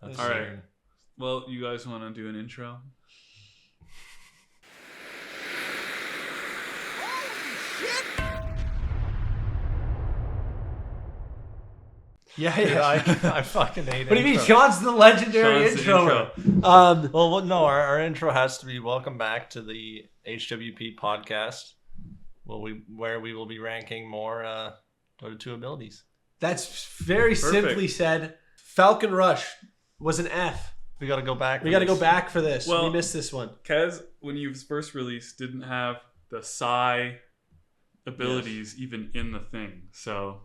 All right. Well, you guys want to do an intro? Yeah. I fucking hate it. What do you mean? Sean's the legendary intro. Well, no, our intro has to be welcome back to the HWP Podcast, where we will be ranking more Dota 2 abilities. That's very simply said. Falcon Rush was an F. We got to go back. We got to go back for this. Well, we missed this one. Kez, when you first released, didn't have the Psi abilities even in the thing, so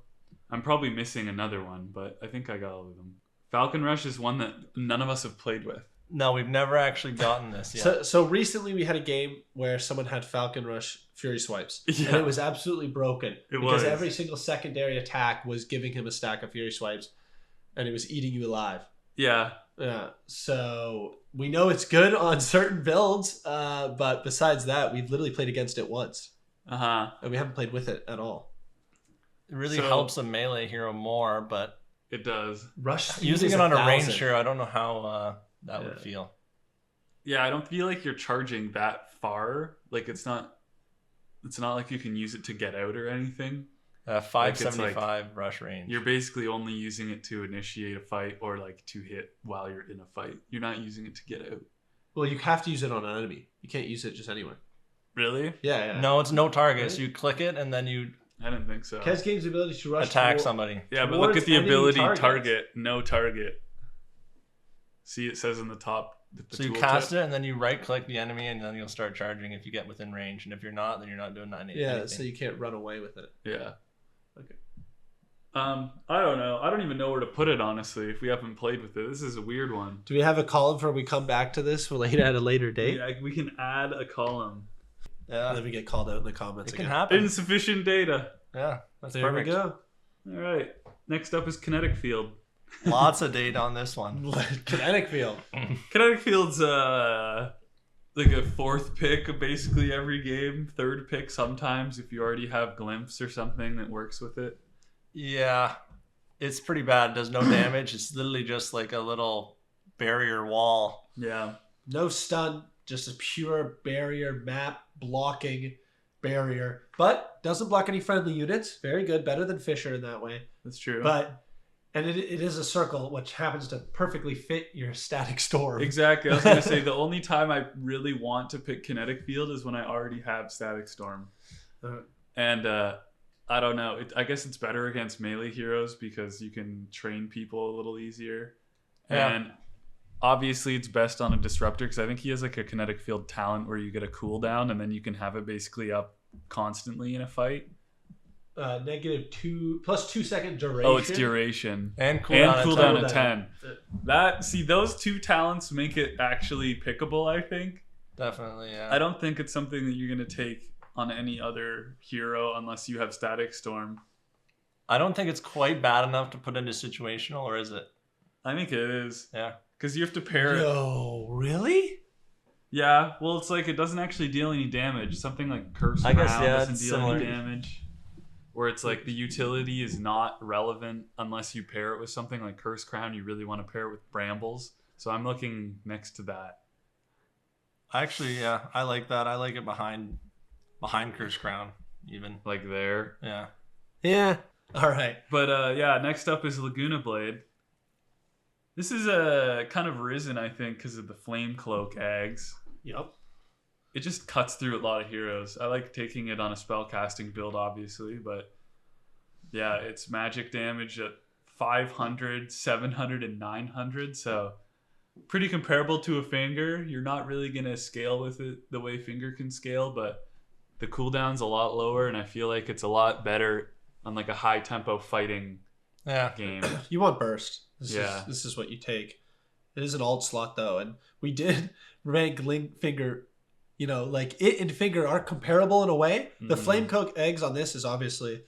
I'm probably missing another one, but I think I got all of them. Falcon Rush is one that none of us have played with. No, we've never actually gotten this yet. So recently we had a game where someone had Falcon Rush Fury Swipes. Yeah. And it was absolutely broken. Because was. every single secondary attack was giving him a stack of Fury Swipes. And it was eating you alive. Yeah. Yeah. So we know it's good on certain builds. But besides that, we've literally played against it once. Uh-huh. And we haven't played with it at all. It really helps a melee hero more, but it does. Rush using it on a range hero, I don't know how that would feel. Yeah, I don't feel like you're charging that far. Like it's not like you can use it to get out or anything. 575 rush range. You're basically only using it to initiate a fight or like to hit while you're in a fight. You're not using it to get out. Well, you have to use it on an enemy. You can't use it just anywhere. Really? Yeah. No, it's no targets. Really? You click it and then you... I didn't think so. Kez gains the ability to rush attack somebody. Yeah, but look at the ability target, no target. See, it says in the top. So you cast it and then you right click the enemy and then you'll start charging if you get within range. And if you're not, then you're not doing anything. Yeah, so you can't run away with it. Yeah. Okay. I don't know. I don't even know where to put it, honestly, if we haven't played with it. This is a weird one. Do we have a column for when we come back to this at a later date? Yeah, we can add a column. Yeah. And then we get called out in the comments again. It can happen. Insufficient data. Yeah, that's there perfect. We go. All right. Next up is Kinetic Field. Lots of data on this one. Kinetic Field. Kinetic Field's like a fourth pick basically every game. Third pick sometimes if you already have Glimpse or something that works with it. Yeah. It's pretty bad. It does no damage. It's literally just like a little barrier wall. Yeah. No stun. Just a pure barrier map blocking barrier, but doesn't block any friendly units. Very good, better than Fisher in that way. That's true. And it is a circle, which happens to perfectly fit your static storm. Exactly. I was going to say the only time I really want to pick Kinetic Field is when I already have Static Storm. And I don't know. I guess it's better against melee heroes because you can train people a little easier. Yeah. And obviously it's best on a Disruptor because I think he has like a Kinetic Field talent where you get a cooldown and then you can have it basically up constantly in a fight. -2 plus 2 second duration. Oh, it's duration. And cooldown at 10. Those two talents make it actually pickable, I think. Definitely, yeah. I don't think it's something that you're going to take on any other hero unless you have Static Storm. I don't think it's quite bad enough to put into situational, or is it? I think it is. Yeah. Because you have to pair it. No, really? Yeah, well, it's like it doesn't actually deal any damage. Something like Curse Crown doesn't deal any damage. Where it's like the utility is not relevant unless you pair it with something like Curse Crown. You really want to pair it with Brambles. So I'm looking next to that. Actually, yeah, I like that. I like it behind Curse Crown, even. Like there. Yeah. Yeah. All right. But yeah, next up is Lagona Blade. This is kind of risen, I think, because of the Flame Cloak eggs. Yep. It just cuts through a lot of heroes. I like taking it on a spellcasting build, obviously, but yeah, it's magic damage at 500, 700, and 900, so pretty comparable to a Finger. You're not really going to scale with it the way Finger can scale, but the cooldown's a lot lower, and I feel like it's a lot better on like a high-tempo fighting game. You want burst. This is what you take. It is an alt slot, though, and we did rank Finger. You know, like it and Finger are comparable in a way. The Flame Coke eggs on this is obviously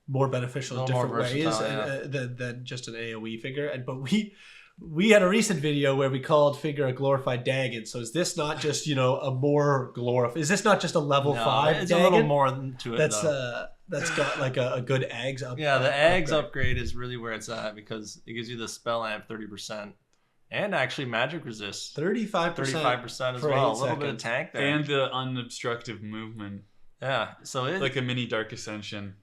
more beneficial in different ways than just an AoE Finger. But we had a recent video where we called Finger a glorified Dagon. So is this not just, a more glorified? Is this not just a level 5 it's Dagon? a little more to it, that's got like a good eggs up. Yeah, the eggs upgrade is really where it's at because it gives you the spell amp 30%. And actually magic resist. 35%. 35% as for well. 8 A little bit of seconds. tank there. And the unobstructive movement. Yeah. So Like a mini Dark Ascension.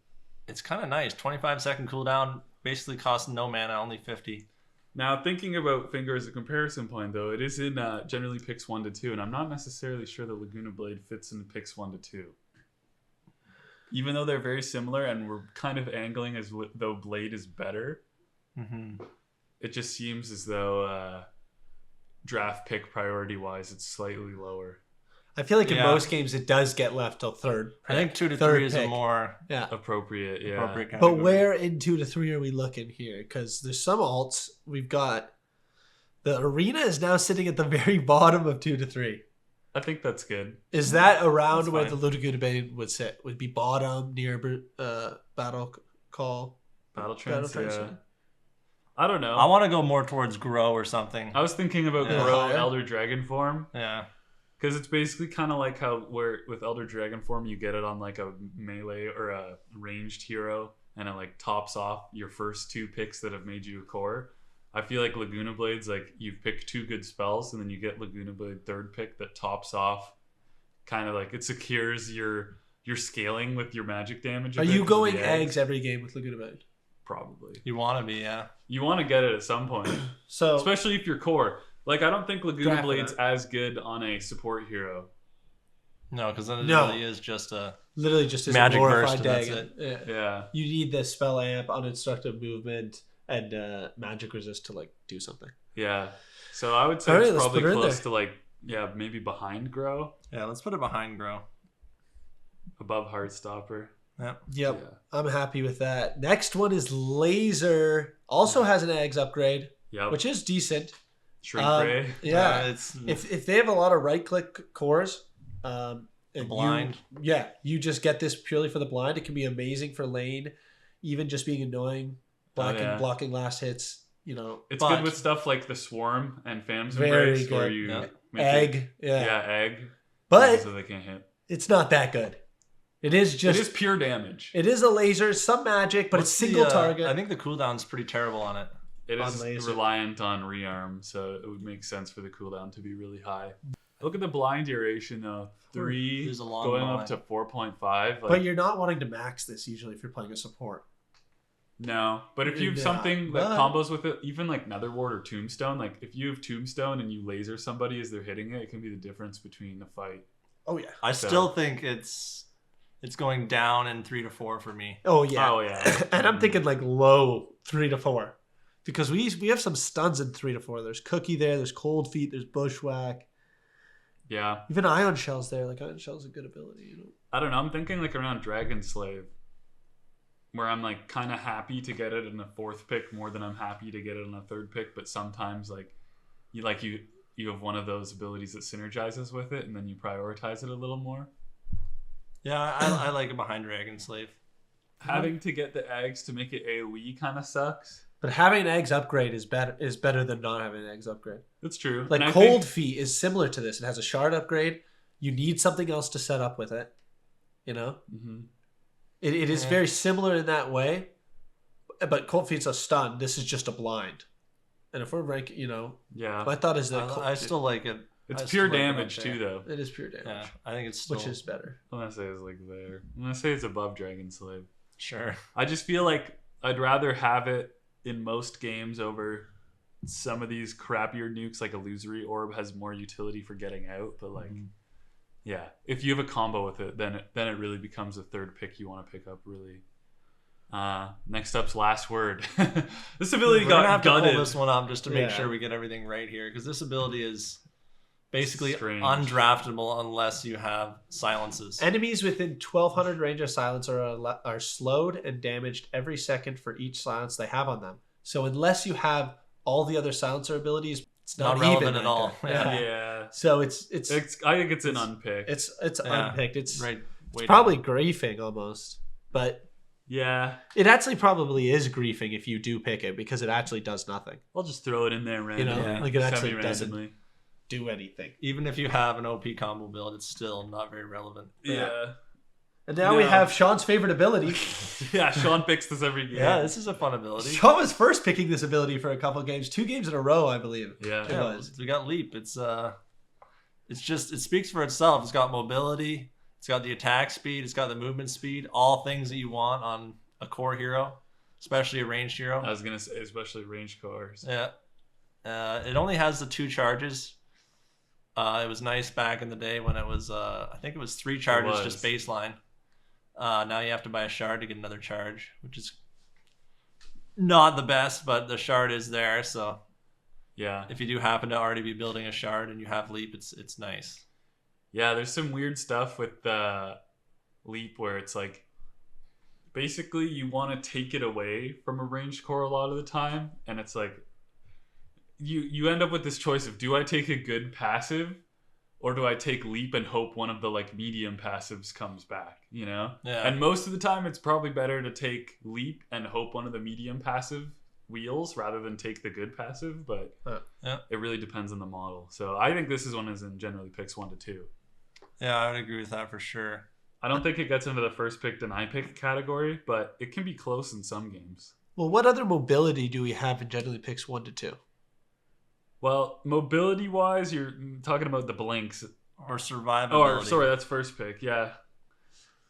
it's kind of nice. 25-second cooldown, basically costs no mana, only 50. Now, thinking about Finger as a comparison point, though, it is in generally picks 1 to 2, and I'm not necessarily sure that Laguna Blade fits in picks 1 to 2. Even though they're very similar, and we're kind of angling as though Blade is better, it just seems as though draft pick priority-wise, it's slightly lower. I feel like in most games it does get left till third. I think 2 to third 3 is a pick. more Appropriate, yeah. appropriate But category. where in 2 to 3 are we looking here? Because there's some alts. We've got the Arena is now sitting at the very bottom of 2 to 3. I think that's good. Is that around That's where fine. the Laguna Blade would sit? Would be bottom near Battle Call? Battle Trance, Trance, yeah. I don't know. I want to go more towards Grow or something. I was thinking about Yeah. Grow Higher? Elder Dragon form. Yeah. Because it's basically kind of like how where with Elder Dragon form you get it on like a melee or a ranged hero and it like tops off your first 2 picks that have made you a core. I feel like Laguna Blade's like you've picked 2 good spells and then you get Laguna Blade 3rd pick that tops off kind of like it secures your scaling with your magic damage. a Are bit you 'cause of going the eggs every game with Laguna Blade? Probably. You want to be, yeah. You want to get it at some point. So Especially if you're core. Like, I don't think Laguna Draft Blade's that. as good on a support hero. No, because then it No. really is just a... literally just as Magic a burst glorified and that's Dagon. Yeah. Yeah. You need the spell amp, unobstructed movement, and magic resist to like do something. Yeah. So I would say All right, it's let's probably put her in close there. to like, yeah, maybe behind Grow, Yeah, let's put it behind Grow. above Heartstopper. Yep. Yep. Yeah. I'm happy with that. Next one is Laser. Also has an eggs upgrade, Yep. which is decent. Shrink Ray. Yeah. it's If they have a lot of right click cores, and blind. you just get this purely for the blind. It can be amazing for lane, even just being annoying, blocking last hits. You know, It's but good with stuff like the Swarm and Phantom's Very Embrace where good. you Yeah. make egg. it, Yeah. egg. But So they can't hit. it's not that good. It is It just is pure damage. it is a laser, some magic, but What's it's single the, target. I think the cooldown's pretty terrible on it. It on is laser. reliant on rearm, so it would make sense for the cooldown to be really high. Look at the blind duration though. 3 There's a long going blind. up to 4.5. But you're not wanting to max this usually if you're playing a support. No, but if you have Yeah, something that but- combos with it, even like Nether Ward or Tombstone, like if you have Tombstone and you laser somebody as they're hitting it, it can be the difference between the fight. Oh yeah. I So- still think it's going down in 3 to 4 for me. Oh yeah. Oh yeah. And I'm thinking like low 3 to 4. Because we have some stuns in 3 to 4. There's Cookie there, there's Cold Feet, there's Bushwhack. Yeah. Even Ion Shell's there. Like Ion Shell's a good ability, you know. I don't know. I'm thinking like around Dragon Slave, where I'm like kind of happy to get it in a 4th pick more than I'm happy to get it in a 3rd pick. But sometimes like you have one of those abilities that synergizes with it, and then you prioritize it a little more. Yeah, I like it behind Dragon Slave. Having to get the eggs to make it AoE kind of sucks. But having an eggs upgrade is better than not having an eggs upgrade. That's true. Like And I Cold think- Feet is similar to this. It has a shard upgrade. You need something else to set up with it. You know? Mhm. It is very similar in that way. But Cold Feet's a stun. This is just a blind. And if we're ranking, you know, Yeah. my thought is that I still like it. It's I pure still like it up damage there. too, though. it is pure damage. Yeah, I think it's still... Which is better. I'm gonna say it's like there. I'm gonna say it's above Dragon Slave. Sure. I just feel like I'd rather have it in most games over some of these crappier nukes. Like Illusory Orb has more utility for getting out, but like, yeah, if you have a combo with it, then it really becomes a 3rd pick you want to pick up. Really. Next up's Last Word. This ability We're gonna got have to gutted. pull this one up just to make Yeah. sure we get everything right here, because this ability is basically Strange. undraftable unless you have silences. Enemies within 1200 range of silence are slowed and damaged every second for each silence they have on them. So unless you have all the other silencer abilities, it's not, Not relevant even at all. right Yeah. there. Yeah. So it's I think it's an unpick. it's Yeah. unpicked. It's right. it's probably griefing almost, but Yeah. it actually probably is griefing if you do pick it because it actually does nothing. I'll just throw it in there randomly. Yeah. like it actually semi-randomly. Do anything. Even if you have an OP combo build, it's still not very relevant. Yeah. And now we No. have Sean's favorite ability. Yeah, Sean picks this every game. Yeah, this is a fun ability. Sean was first picking this ability for a couple games, 2 games in a row, I believe. Yeah. It Yeah, was. we got Leap. It's just it speaks for itself. It's got mobility. It's got the attack speed. It's got the movement speed. All things that you want on a core hero, especially a ranged hero. I was gonna say, especially range cores. Yeah. It only has the 2 charges. It was nice back in the day when it was, I think it was 3 charges just baseline. Now you have to buy a shard to get another charge, which is not the best, but the shard is there. So Yeah. if you do happen to already be building a shard and you have Leap, it's nice. Yeah, there's some weird stuff with Leap where it's like basically you want to take it away from a ranged core a lot of the time, and it's like you end up with this choice of, do I take a good passive or do I take Leap and hope one of the like medium passives comes back, you know? Yeah. And most of the time it's probably better to take Leap and hope one of the medium passive wheels rather than take the good passive, but Yeah. it really depends on the model. So I think this is one that generally picks 1 to 2. Yeah, I would agree with that for sure. I don't think it gets into the first pick deny pick category, but it can be close in some games. Well, what other mobility do we have in generally picks 1 to 2? Well, mobility wise, you're talking about the blinks. Or survivability. Oh, sorry, that's first pick. Yeah.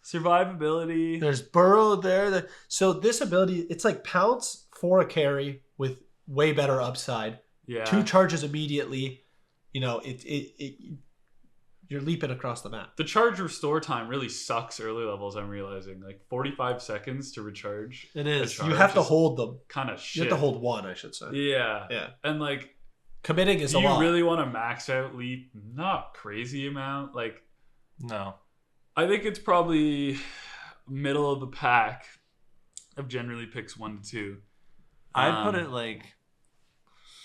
Survivability. There's Burrow there. So this ability, it's like pounce for a carry with way better upside. Yeah. 2 charges immediately. You know, you're leaping across the map. The charge restore time really sucks early levels, I'm realizing. Like 45 seconds to recharge. It is. You have to hold them. Kind of shit. You have to hold 1, I should say. Yeah. Yeah. And like, Committing is do a you lot. really want to max out Leap? Not crazy amount. Like, No. I think it's probably middle of the pack of generally picks 1 to 2. I'd put it like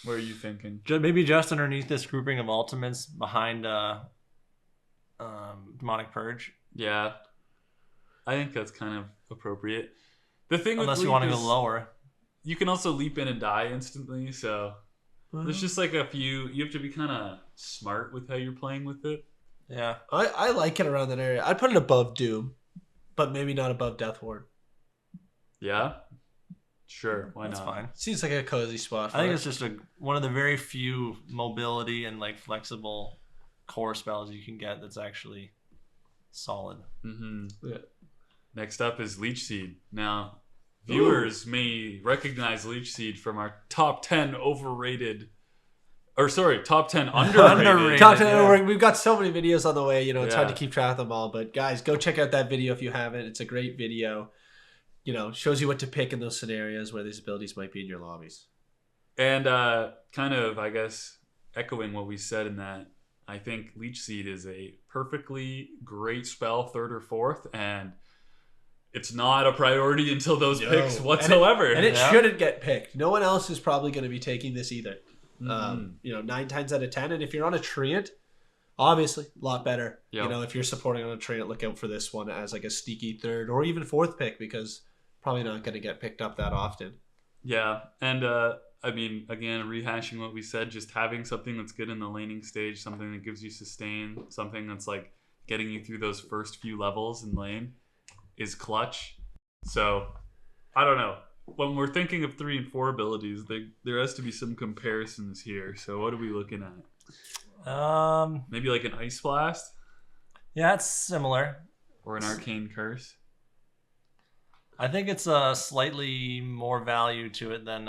Where are you thinking? maybe just underneath this grouping of ultimates behind Demonic Purge. Yeah. I think that's kind of appropriate. The thing Unless with you Leap want to go is lower. you can also leap in and die instantly, so there's just like a few, you have to be kind of smart with how you're playing with it. Yeah. I like it around that area. I'd put it above Doom, but maybe not above Death Ward. Yeah? Sure, why That's not? fine. Seems like a cozy spot for I think it. it's just one of the very few mobility and like flexible core spells you can get that's actually solid. Mm-hmm. Yeah. Next up is Leech Seed. Now, viewers may recognize Leech Seed from our top 10 overrated, or sorry, top 10 underrated. Underrated. Top 10, Yeah. We've got so many videos on the way. You know, it's hard to Yeah. keep track of them all. But guys, go check out that video if you haven't. It's a great video. You know, shows you what to pick in those scenarios where these abilities might be in your lobbies. And kind of, I guess, echoing what we said in that, I think Leech Seed is a perfectly great spell, 3rd or 4th, and it's not a priority until those picks whatsoever. And it Yeah. shouldn't get picked. No one else is probably going to be taking this either. Mhm. You know, 9 times out of 10. And if you're on a Treant, obviously, a lot better. Yep. You know, if you're supporting on a Treant, look out for this one as like a sneaky 3rd or even 4th pick because probably not going to get picked up that often. Yeah, and I mean, again, rehashing what we said, just having something that's good in the laning stage, something that gives you sustain, something that's like getting you through those first few levels in lane is clutch. So, I don't know. When we're thinking of 3 and 4 abilities, there has to be some comparisons here. So, what are we looking at? Maybe like an Ice Blast Yeah, it's similar. or an Arcane Curse? I think it's slightly more value to it than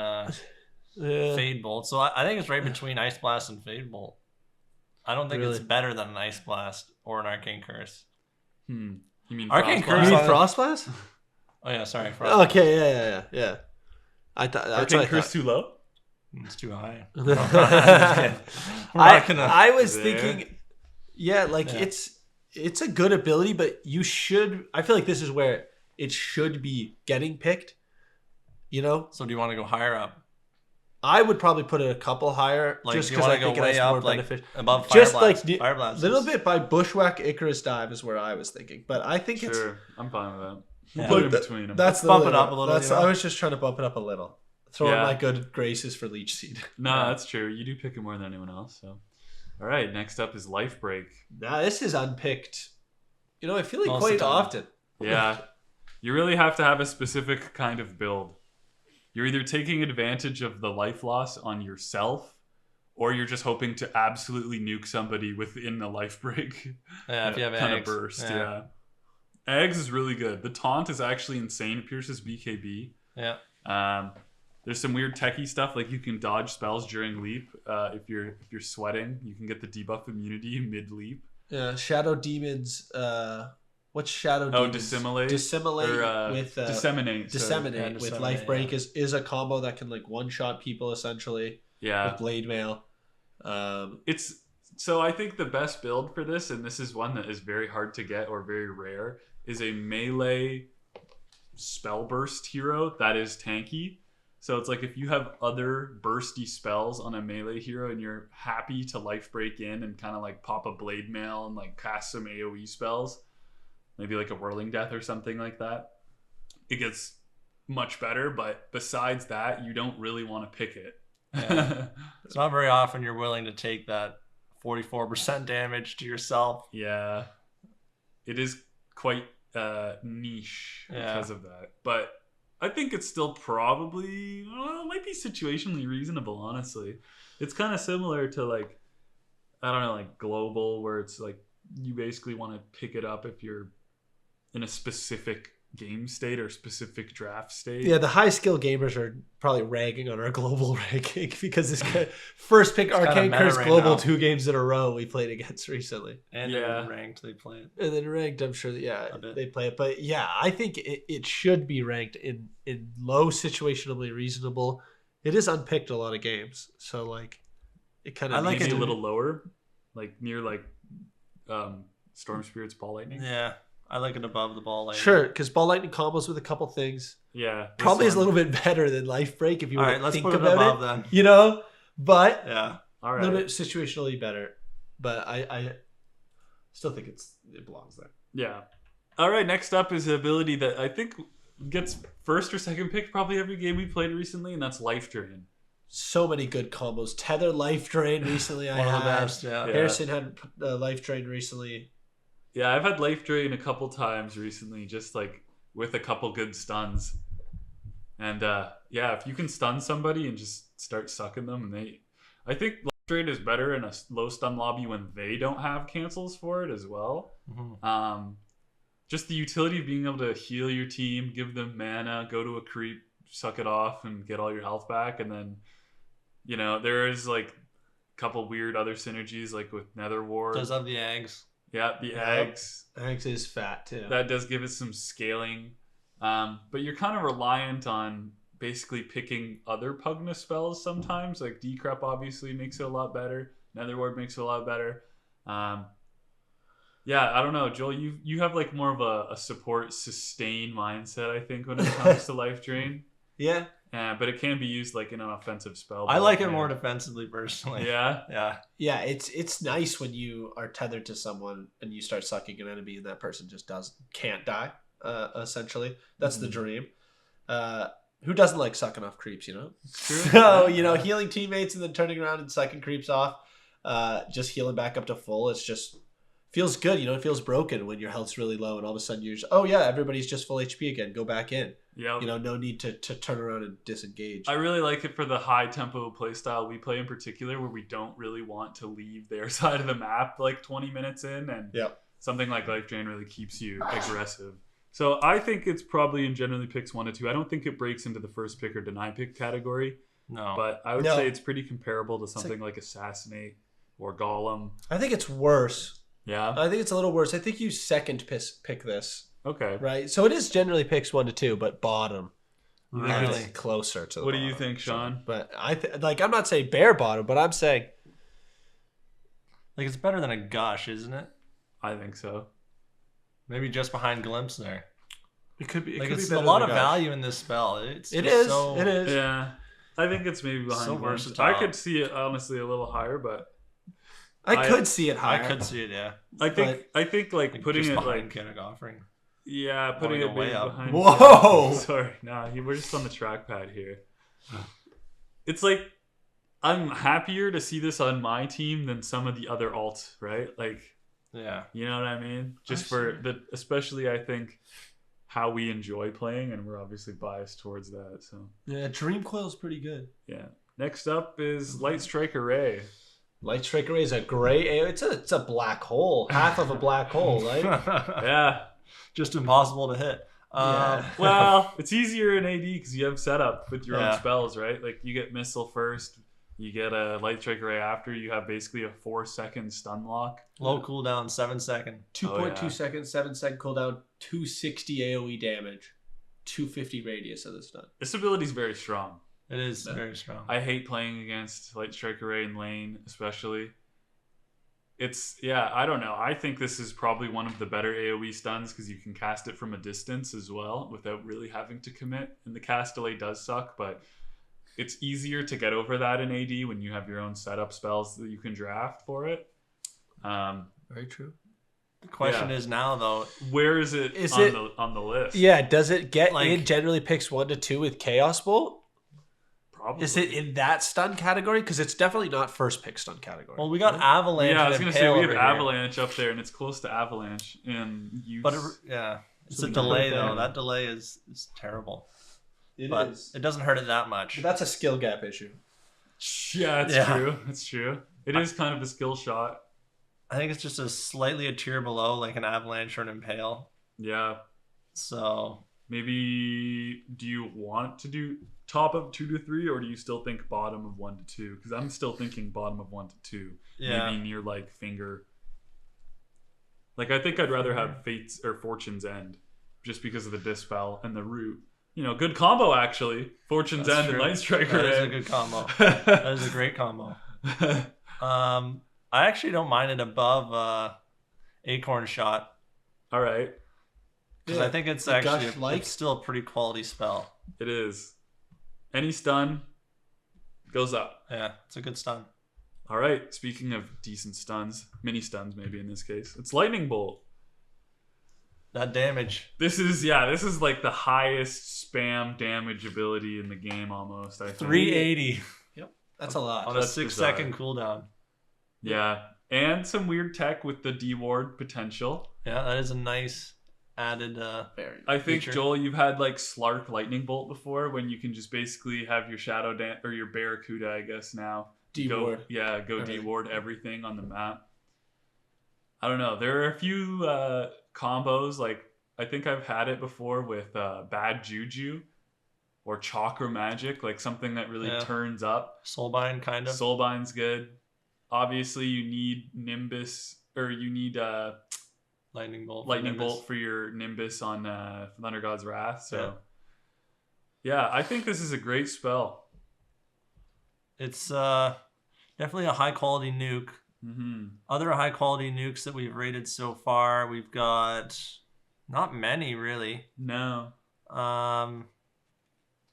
Fade Bolt. So I think it's right between Ice Blast and Fade Bolt. I don't think it's better than an Ice Blast or an Arcane Curse. You mean Arcane Frost Curse You Blast? mean Frost Blast? Oh yeah, sorry. Frost. Okay, yeah. I thought that's Arcane what I Curse thought. too low? It's too high. I was There. thinking, yeah, like Yeah. it's a good ability, but you should. I feel like this is where it should be getting picked. You know, So do you want to go higher up? I would probably put it a couple higher, Like, just do you because want I to go think it way has more up, like benefit. above Fire Just Blast? like Fire Blast. A little bit by Bushwhack Icarus Dive is where I was thinking, but I think it's Sure, I'm fine with that. Yeah. Put it in between them. that's Bump the it up a little, That's you know? I was just trying to bump it up a little, throw in Yeah. my good graces for Leech Seed. No, that's true. You do pick it more than anyone else. So, all right. Next up is Life Break. Now this is unpicked. You know, I feel like Most of quite the time. often. Yeah. You really have to have a specific kind of build. You're either taking advantage of the life loss on yourself, or you're just hoping to absolutely nuke somebody within the life break. Yeah, if you have kind eggs. of burst. Yeah. Eggs is really good. The taunt is actually insane. It pierces BKB. Yeah. There's some weird techie stuff, like you can dodge spells during leap. If you're sweating, you can get the debuff immunity mid leap. Yeah, Shadow Demons. What's Shadow Demons? Dissimilate. Dissimilate with disseminate. Disseminate with Life Break is a combo that can like one shot people essentially. Yeah. With Blade Mail. So I think the best build for this, and this is one that is very hard to get or very rare, is a melee spell burst hero that is tanky. So it's like if you have other bursty spells on a melee hero and you're happy to life break in and kind of like pop a Blade Mail and like cast some AoE spells, maybe like a Whirling Death or something like that, it gets much better. But besides that, you don't really want to pick it. Yeah. It's not very often you're willing to take that 44% damage to yourself. Yeah. It is quite niche because of that. But I think it's still probably, it might be situationally reasonable, honestly. It's kind of similar to like, I don't know, like Global, where it's like you basically want to pick it up if you're in a specific game state or specific draft state. Yeah, the high skill gamers are probably ragging on our global ranking because this guy, first pick Arcane Curse right Global now. 2 games in a row we played against recently. And then ranked, they play it. And then ranked, I'm sure that, they play it. But yeah, I think it should be ranked in low situationally reasonable. It is unpicked a lot of games. So like it kind of I like it a little lower, like near like Storm Spirit's Ball Lightning. Yeah. I like it above the Ball Lightning. Sure, because Ball Lightning combos with a couple things. Yeah. Probably is a little bit better than Life Break if you were to think about above, then. You know? But yeah. All right. A little bit situationally better. But I still think it belongs there. Yeah. All right, next up is an ability that I think gets first or second pick probably every game we played recently, and that's Life Drain. So many good combos. Tether Life Drain recently One of the best, yeah. Harrison had Life Drain recently. Yeah, I've had Life Drain a couple times recently, just like with a couple good stuns. And if you can stun somebody and just start sucking them, and I think Life Drain is better in a low stun lobby when they don't have cancels for it as well. Mm-hmm. Just the utility of being able to heal your team, give them mana, go to a creep, suck it off, and get all your health back. And then, there is like a couple weird other synergies, like with Nether Ward. Does have the eggs. Yeah, the eggs. Eggs is fat too. That does give it some scaling. But you're kind of reliant on basically picking other Pugna spells sometimes. Like Decrep obviously makes it a lot better. Nether Ward makes it a lot better. I don't know. Joel, you have like more of a support sustain mindset, I think, when it comes to Life Drain. Yeah. But it can be used like in an offensive spell. I like it more defensively, personally. Yeah? Yeah. Yeah, it's nice when you are tethered to someone and you start sucking an enemy and that person just can't die, essentially. That's the dream. Who doesn't like sucking off creeps, It's true. So, healing teammates and then turning around and sucking creeps off, just healing back up to full, it's just feels good. It feels broken when your health's really low and all of a sudden you're just, everybody's just full HP again. Go back in. Yeah. No need to turn around and disengage. I really like it for the high tempo playstyle we play in particular, where we don't really want to leave their side of the map like 20 minutes in, and something like Life Drain really keeps you aggressive. So I think it's probably in generally picks 1 to 2. I don't think it breaks into the first pick or deny pick category. No. But I would say it's pretty comparable to something like Assassinate or Golem. I think it's worse. Yeah? I think it's a little worse. I think you second pick this. Okay. Right. So it is generally picks 1 to 2, but bottom. Really closer to the What bottom. do you think, Sean? But I'm not saying bare bottom, but I'm saying like it's better than a Gush, isn't it? I think so. Maybe just behind Glimpse there. it could be. Like it's a lot of value in this spell. It is. Yeah. I think it's maybe behind so Glimpse. versatile. I could see it honestly a little higher, but I could see it higher. I could see it, yeah. I think like putting just it behind like Kinetic Offering. Yeah, putting it way up. behind. Whoa! Sorry, we're just on the trackpad here. It's like I'm happier to see this on my team than some of the other alts, right? Like Yeah. You know what I mean? Just for the, especially I think how we enjoy playing, and we're obviously biased towards that. So Yeah, Dream Coil's pretty good. yeah. Next up is Light Strike Array. Light Strike Array is a great. It's a black hole, half of a black hole, right? Yeah. Just impossible to hit. Yeah. Well, it's easier in AD because you have setup with your own spells, right? Like you get Missile first, you get a Light Strike Array after, you have basically a 4-second stun lock. Low cooldown, 7 second. 2.2 seconds, 7-second cooldown, 260 AoE damage, 250 radius of the stun. This ability is very strong. It is very strong. I hate playing against Light Strike Array in lane, especially. It's, yeah, I don't know. I think this is probably one of the better AoE stuns because you can cast it from a distance as well without really having to commit. And the cast delay does suck, but it's easier to get over that in AD when you have your own setup spells that you can draft for it. Very true. The question is now, though, where is it on the list? Yeah, does it get in generally picks 1 to 2 with Chaos Bolt? Probably. Is it in that stun category? Because it's definitely not first pick stun category. Well, we got Avalanche. Yeah, I was going to say we have Avalanche up there, and it's close to Avalanche in use. But it's a delay though. That delay is terrible. It doesn't hurt it that much. But that's a skill gap issue. Yeah, it's true. It's true. It is kind of a skill shot. I think it's just a tier below, like an Avalanche or an Impale. Yeah. So maybe, do you want to do top of 2 to 3, or do you still think bottom of 1 to 2? Because I'm still thinking bottom of 1 to 2. Yeah. Maybe near like Finger. Like I think I'd rather have Fate's or Fortune's End, just because of the Dispel and the Root. You know, good combo actually. Fortune's End and Light Striker. That is a good combo. That is a great combo. I actually don't mind it above Acorn Shot. All right. Because I think it's actually it's still a pretty quality spell. It is. Any stun goes up. Yeah, it's a good stun. All right. Speaking of decent stuns, mini stuns maybe in this case, it's Lightning Bolt. That damage. This is like the highest spam damage ability in the game almost. I think 380. Yep, that's a lot on a 6-second cooldown. Yeah, and some weird tech with the D-Ward potential. Yeah, that is a nice added I think feature. Joel, you've had like Slark Lightning Bolt before, when you can just basically have your Shadow or your Barracuda, I guess now. D-Ward. Go D-Ward everything on the map. I don't know. There are a few combos, like I think I've had it before with Bad Juju or Chakra Magic, like something that really turns up. Soulbind kind of. Soulbind's good. Obviously, you need Nimbus, or you need Lightning Bolt for your Nimbus on Thunder God's Wrath. So, yeah, I think this is a great spell. It's definitely a high quality nuke. Mm-hmm. Other high quality nukes that we've rated so far, we've got not many really. No. I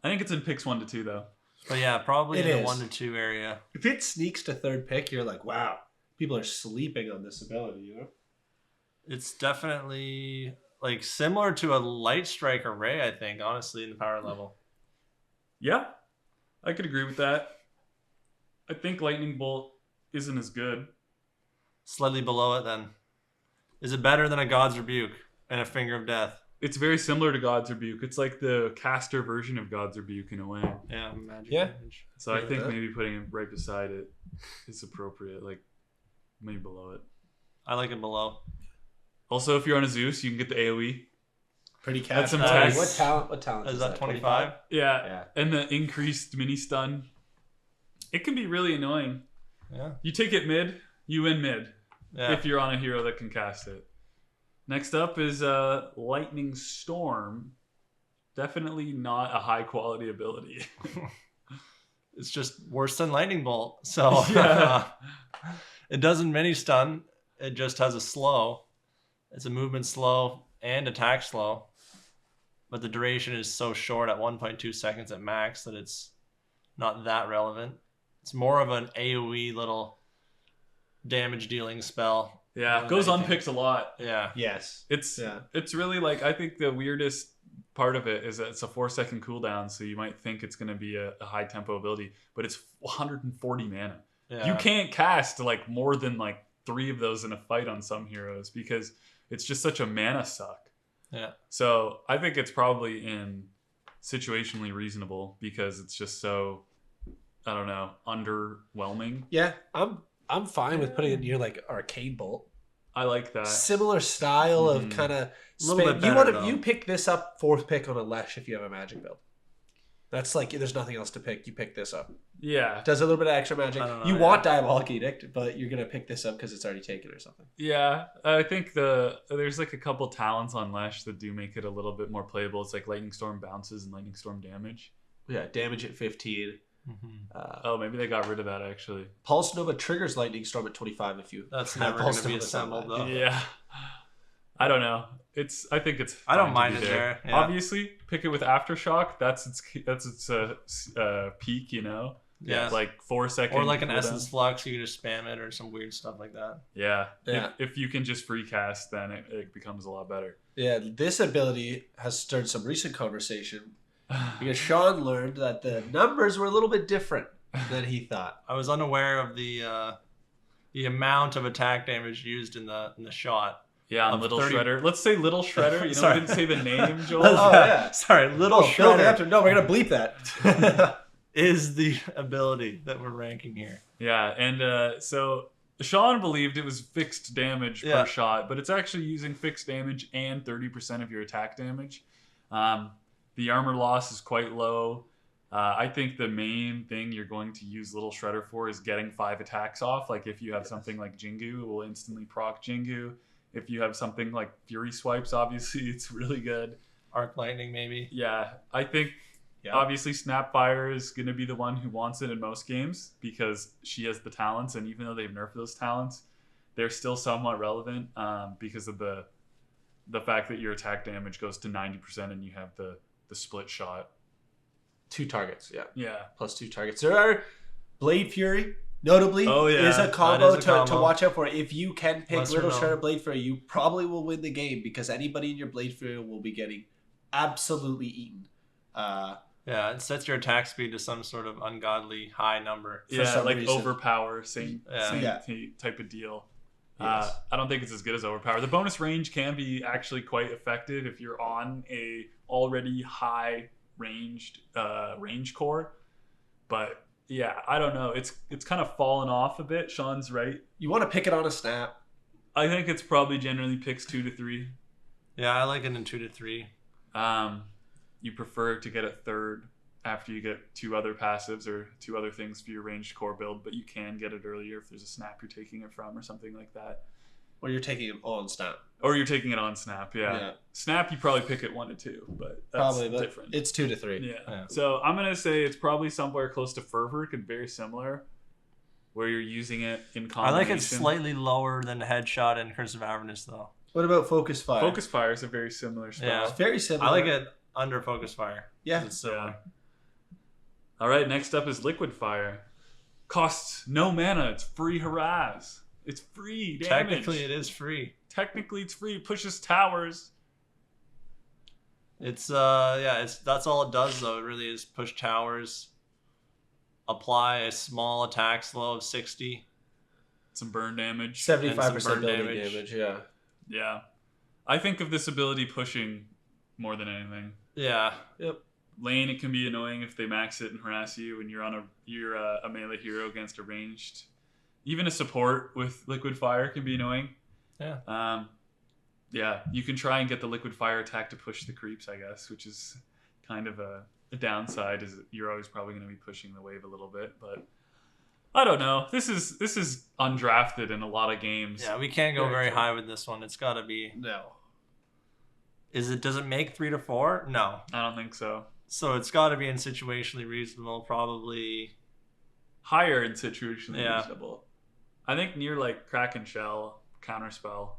think it's in picks 1 to 2 though. But yeah, probably in the 1 to 2 area. If it sneaks to third pick, you're like, wow, people are sleeping on this ability, you know? It's definitely like similar to a Light Strike Array, I think, honestly, in the power level. Yeah, I could agree with that. I think Lightning Bolt isn't as good. Slightly below it then. Is it better than a God's Rebuke and a Finger of Death? It's very similar to God's Rebuke. It's like the caster version of God's Rebuke in a way. Yeah, magic damage. So I think maybe putting it right beside it is appropriate. Like maybe below it. I like it below. Also, if you're on a Zeus, you can get the AoE. Pretty catchy. Some text. What talent is that? 25? Yeah. And the increased mini stun. It can be really annoying. Yeah. You take it mid, you win mid. Yeah. If you're on a hero that can cast it. Next up is Lightning Storm. Definitely not a high quality ability. It's just worse than Lightning Bolt. So it doesn't mini stun. It just has a slow. It's a movement slow and attack slow. But the duration is so short at 1.2 seconds at max that it's not that relevant. It's more of an AoE little damage dealing spell. Yeah, goes unpicked a lot. Yeah. Yes. It's really like, I think the weirdest part of it is that it's a 4-second cooldown, so you might think it's going to be a high tempo ability, but it's 140 mana. Yeah. You can't cast like more than like 3 of those in a fight on some heroes because it's just such a mana suck. Yeah. So I think it's probably in situationally reasonable because it's just so, I don't know, underwhelming. Yeah, I'm fine with putting it near like Arcane Bolt. I like that. Similar style of kind of little bit better, you pick this up 4th pick on a Lesh if you have a magic build. That's like there's nothing else to pick. You pick this up. Yeah. Does a little bit of extra magic. You want Diabolic Edict, but you're gonna pick this up because it's already taken or something. Yeah, I think there's like a couple talents on Lesh that do make it a little bit more playable. It's like Lightning Storm bounces and Lightning Storm damage. Yeah, damage at 15. Maybe they got rid of that actually. Pulse Nova triggers Lightning Storm at 25 if you. That's never going to be assembled though. Yeah, I don't know. I think it's. I don't mind it there. Yeah. Obviously, pick it with Aftershock. That's its peak. You know. Yeah. Like 4 seconds. Or like an Essence Flux, you can just spam it or some weird stuff like that. Yeah. If you can just free cast, then it becomes a lot better. Yeah, this ability has stirred some recent conversation because Sean learned that the numbers were a little bit different than he thought. I was unaware of the amount of attack damage used in the shot. Yeah, on Little 30... Shredder. Let's say Little Shredder. You know, we didn't say the name, Joel. Yeah. Sorry, Little Shredder. No, we're going to bleep that. Is the ability that we're ranking here. Yeah, and so Sean believed it was fixed damage per shot, but it's actually using fixed damage and 30% of your attack damage. The armor loss is quite low. I think the main thing you're going to use Little Shredder for is getting 5 attacks off. Like if you have something like Jingu, it will instantly proc Jingu. If you have something like Fury Swipes, obviously it's really good. Arc Lightning maybe. Yeah, I think obviously Snapfire is going to be the one who wants it in most games because she has the talents, and even though they've nerfed those talents, they're still somewhat relevant because of the fact that your attack damage goes to 90% and you have the split shot. 2 targets, yeah, plus 2 targets. There are Blade Fury, notably, is a combo to watch out for. If you can pick Little Shredder Blade Fury, you probably will win the game because anybody in your Blade Fury will be getting absolutely eaten. Yeah, it sets your attack speed to some sort of ungodly high number. Yeah, like reason. Overpower, same type of deal. Yes. I don't think it's as good as Overpower. The bonus range can be actually quite effective if you're on a already high ranged range core. But yeah, I don't know. It's kind of fallen off a bit. Sean's right. You want to pick it on a snap. I think it's probably generally picks 2 to 3. Yeah, I like it in 2 to 3. You prefer to get a 3rd after you get 2 other passives or 2 other things for your ranged core build, but you can get it earlier if there's a snap you're taking it from or something like that. Or you're taking it on snap. Or you're taking it on snap, yeah. Snap, you probably pick it 1 to 2, but that's different. It's 2 to 3. Yeah. So I'm going to say it's probably somewhere close to Fervor, and very similar, where you're using it in combination. I like it slightly lower than Headshot and Curse of Avernus, though. What about Focus Fire? Focus Fire is a very similar spell. Yeah, it's very similar. I like it under Focus Fire. Yeah. All right, next up is Liquid Fire. Costs no mana. It's free harass. It's free damage. Technically, it is free. Technically, it's free. It pushes towers. It's that's all it does though. It really is push towers. Apply a small attack slow of 60. Some burn damage. 75% building damage. Yeah. Yeah. I think of this ability pushing more than anything. Yeah. Yep. Lane, it can be annoying if they max it and harass you when you're a melee hero against a ranged. Even a support with Liquid Fire can be annoying. Yeah. Yeah, you can try and get the Liquid Fire attack to push the creeps, I guess, which is kind of a downside. Is you're always probably going to be pushing the wave a little bit, but I don't know. This is undrafted in a lot of games. Yeah, we can't go very high with this one. It's got to be no. Does it make 3 to 4? No, I don't think so. So it's got to be in situationally reasonable, probably higher in situationally reasonable. I think near like Kraken Shell, Counterspell.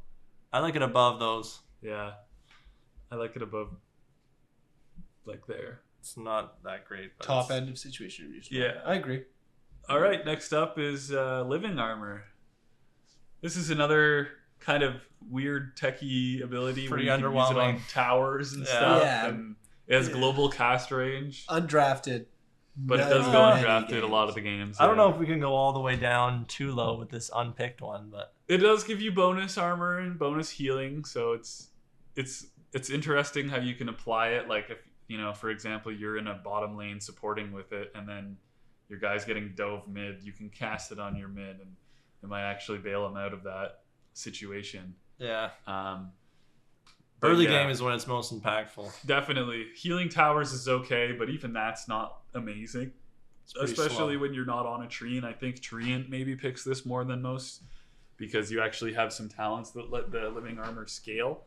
I like it above those. Yeah, I like it above, like there. It's not that great. But top end of situationally reasonable. Yeah, I agree. All right, next up is Living Armor. This is another kind of weird techie ability pretty where you can use it on towers and stuff. Yeah. And it has global cast range. Undrafted. but it does go undrafted a lot of the games. I don't know if we can go all the way down too low with this unpicked one, but it does give you bonus armor and bonus healing, so it's interesting how you can apply it. Like if for example, you're in a bottom lane supporting with it, and then your guy's getting dove mid, you can cast it on your mid, and it might actually bail him out of that situation. Yeah. Early game is when it's most impactful. Definitely. Healing towers is okay, but even that's not amazing. Especially when you're not on a Treant. I think Treant maybe picks this more than most because you actually have some talents that let the living armor scale.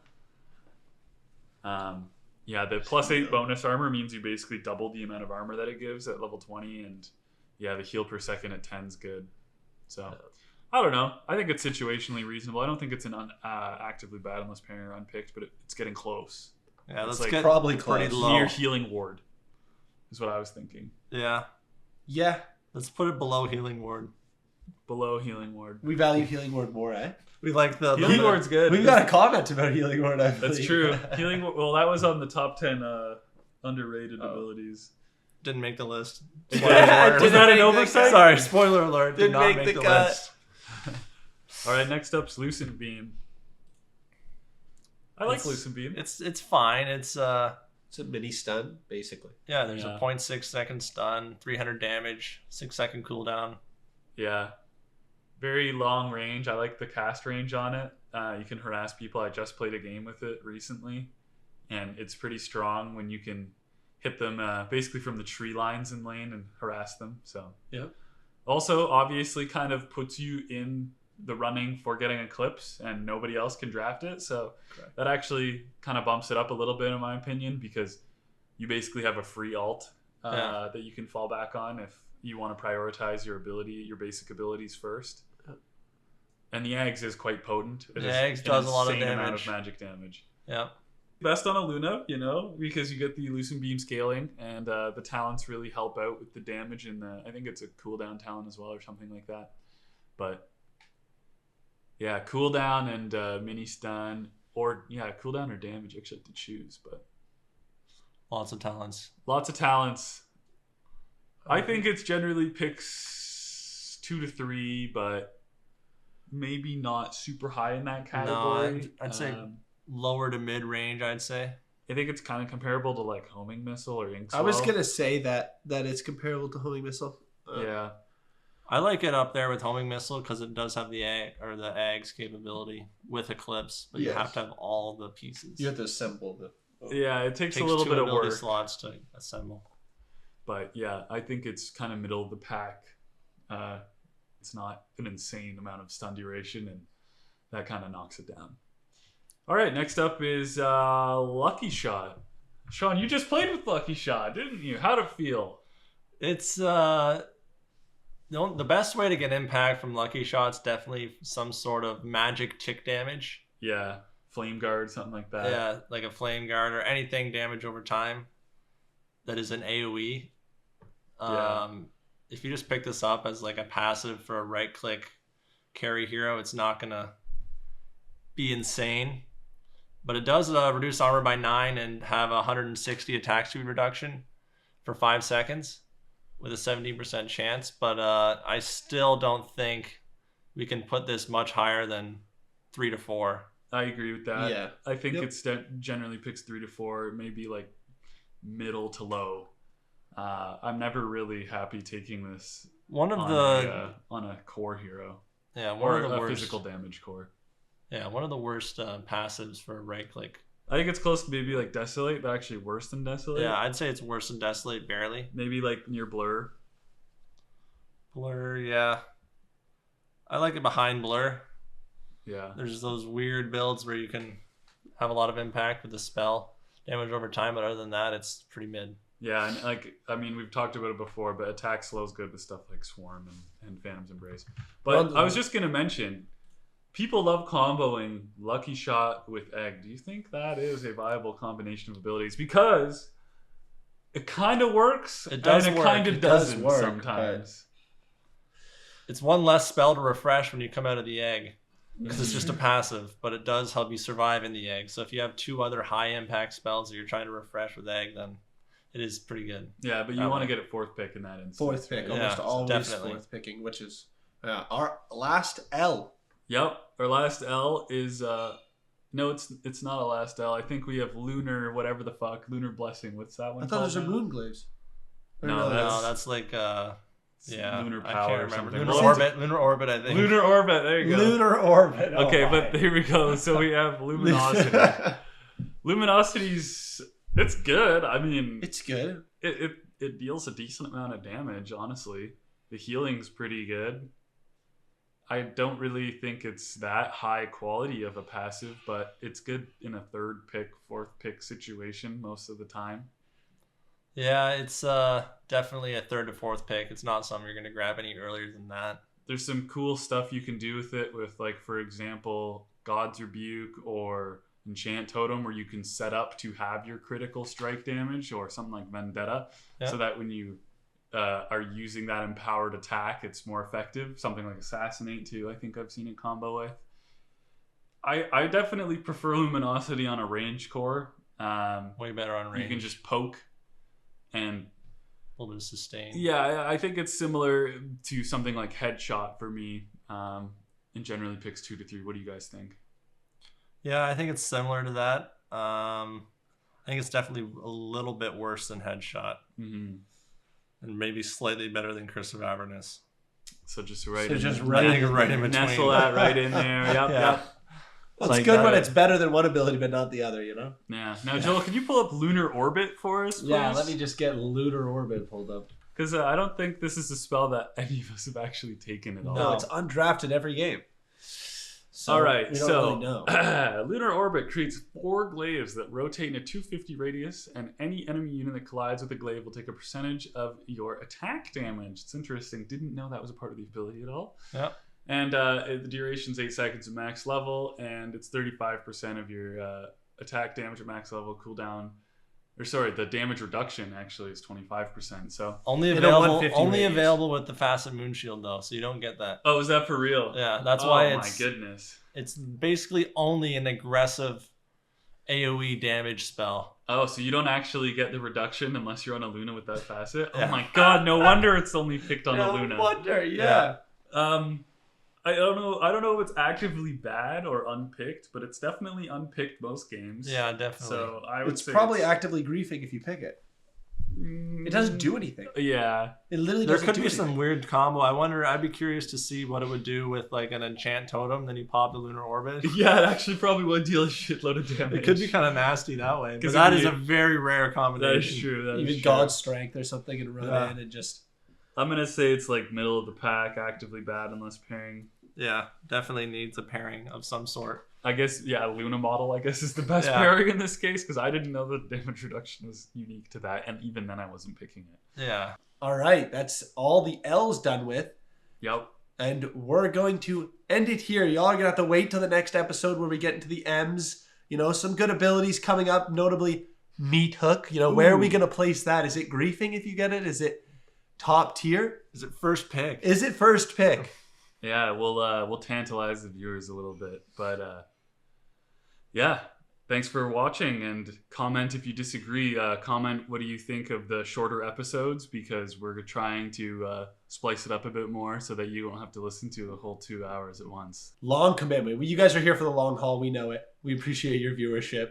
The +8 bonus armor means you basically double the amount of armor that it gives at level 20, and the heal per second at 10 is good. So I don't know. I think it's situationally reasonable. I don't think it's an actively bad unless pairing are unpicked, but it's getting close. Yeah, it's let's get probably close. Near healing ward is what I was thinking. Yeah. Let's put it below healing ward. Below healing ward. We value healing ward more, eh? We like the healing ward's good. We've got a comment about healing ward. I believe. That's true. Healing. Well, that was on the top 10 underrated abilities. Didn't make the list. Was that an oversight? Sorry, spoiler alert. Didn't make the cut. List. All right, next up's Lucent Beam. I like Lucent Beam. It's fine. It's a mini stun, basically. Yeah, there's a 0.6 second stun, 300 damage, 6-second cooldown. Yeah. Very long range. I like the cast range on it. You can harass people. I just played a game with it recently, and it's pretty strong when you can hit them basically from the tree lines in lane and harass them. So also obviously kind of puts you in the running for getting Eclipse, and nobody else can draft it. So that actually kind of bumps it up a little bit in my opinion, because you basically have a free alt that you can fall back on if you want to prioritize your basic abilities first. And the eggs is quite potent. The eggs does a lot of damage. Amount of magic damage. Yeah. Best on a Luna, because you get the Lucent Beam scaling, and the talents really help out with the damage, and I think it's a cooldown talent as well or something like that. But yeah, cooldown and mini stun, or cooldown or damage. Actually, have to choose, but lots of talents. I think it's generally picks 2 to 3, but maybe not super high in that category. No, I'd say lower to mid range. I'd say. I think it's kind of comparable to like Homing Missile or Ink Swell. I was gonna say that it's comparable to Homing Missile. Yeah. I like it up there with Homing Missile because it does have the Ags capability with Eclipse, but you have to have all the pieces. You have to assemble the. Yeah, it takes a little bit of work. Slots to assemble. But yeah, I think it's kind of middle of the pack. It's not an insane amount of stun duration, and that kind of knocks it down. All right, next up is Lucky Shot. Sean, you just played with Lucky Shot, didn't you? How'd it feel? It's the best way to get impact from Lucky Shot's definitely some sort of magic tick damage. Yeah, Flame Guard, something like that. Yeah, like a Flame Guard or anything damage over time that is an AoE. If you just pick this up as like a passive for a right-click carry hero, it's not going to be insane. But it does reduce armor by 9 and have a 160 attack speed reduction for 5 seconds with a 17% chance. But I still don't think we can put this much higher than 3 to 4. I agree with that. Yeah. I think it's generally picks 3 to 4, maybe like middle to low. I'm never really happy taking this on a core hero. Yeah, or a physical damage core. Yeah, one of the worst passives for right click. I think it's close to maybe like Desolate, but actually worse than Desolate. Yeah, I'd say it's worse than Desolate, barely. Maybe like near Blur. Blur, yeah. I like it behind Blur. Yeah. There's those weird builds where you can have a lot of impact with the spell damage over time, but other than that, it's pretty mid. Yeah, and we've talked about it before, but attack slow's good with stuff like Swarm and Phantom's Embrace. But I was just going to mention, people love comboing Lucky Shot with Egg. Do you think that is a viable combination of abilities? Because it kind of works, it does and it work. kind of doesn't work, sometimes. It's one less spell to refresh when you come out of the Egg, because it's just a passive, but it does help you survive in the Egg. So if you have 2 other high impact spells that you're trying to refresh with Egg, then it is pretty good. Yeah, but you want to get it 4th pick in that instance. 4th pick, almost always definitely. 4th picking, which is our last L. Yep, our last L is no, it's not a last L. I think we have Lunar whatever the fuck, Lunar Blessing. What's that one? I thought those are moon glaives. No, that's like Lunar Power or something. Lunar Orbit, I think. Lunar Orbit, there you go. Lunar Orbit. Okay, but here we go. So we have Luminosity. Luminosity's it's good. I mean, it's good. It deals a decent amount of damage, honestly. The healing's pretty good. I don't really think it's that high quality of a passive, but it's good in a 3rd pick, 4th pick situation most of the time. Yeah, it's definitely a 3rd to 4th pick. It's not something you're going to grab any earlier than that. There's some cool stuff you can do with it with, like, for example, God's Rebuke or Enchant Totem, where you can set up to have your critical strike damage, or something like Vendetta, so that when you are using that empowered attack, it's more effective. Something like Assassinate too, I think I've seen it combo with. I definitely prefer Luminosity on a range core. Way better on range. You can just poke and a little bit of sustain. Yeah, I think it's similar to something like Headshot for me. And generally picks 2 to 3. What do you guys think? Yeah, I think it's similar to that. I think it's definitely a little bit worse than Headshot. Mm-hmm. And maybe slightly better than Curse of Avernus. So just right in between. Nestle that right in there. Yep. Well, it's good when it's better than one ability but not the other, you know? Yeah. Now, Joel, can you pull up Lunar Orbit for us, please? Yeah, let me just get Lunar Orbit pulled up. Because I don't think this is a spell that any of us have actually taken at all. No, it's undrafted every game. So all right, we don't really know. Lunar Orbit creates 4 glaives that rotate in a 250 radius, and any enemy unit that collides with the glaive will take a percentage of your attack damage. It's interesting. Didn't know that was a part of the ability at all. Yeah. And the duration's 8 seconds at max level, and it's 35% of your attack damage at max level. Cooldown, the damage reduction actually is 25%. So only available with the Facet Moonshield though, so you don't get that. Oh, is that for real? Yeah, that's why it's. Oh my goodness! It's basically only an aggressive AOE damage spell. Oh, so you don't actually get the reduction unless you're on a Luna with that facet? Yeah. Oh my god! No wonder it's only picked on a Luna. No wonder, yeah. I don't know if it's actively bad or unpicked, but it's definitely unpicked most games. Yeah, definitely. So I would it's say probably actively griefing if you pick it. It doesn't do anything. Yeah. It literally there doesn't could do be anything. some weird combo. I'd be curious to see what it would do with like an Enchant Totem, then you pop the Lunar Orbit. Yeah, it actually probably would deal a shitload of damage. It could be kind of nasty that way. But that is a very rare combination. That is true. Even God's Strength or something and run in and just... I'm going to say it's like middle of the pack, actively bad unless pairing. Yeah, definitely needs a pairing of some sort. I guess, Luna model, I guess, is the best pairing in this case, because I didn't know that damage reduction was unique to that, and even then I wasn't picking it. Yeah. All right, that's all the L's done with. Yep. And we're going to end it here. Y'all are going to have to wait till the next episode where we get into the M's. You know, some good abilities coming up, notably Meat Hook. You know, where are we going to place that? Is it griefing if you get it? Is it top tier? Is it first pick? Is it first pick? Yeah, we'll tantalize the viewers a little bit, but thanks for watching, and comment if you disagree. Comment what do you think of the shorter episodes, because we're trying to splice it up a bit more so that you don't have to listen to the whole 2 hours at once. Long commitment. You guys are here for the long haul. We know it. We appreciate your viewership.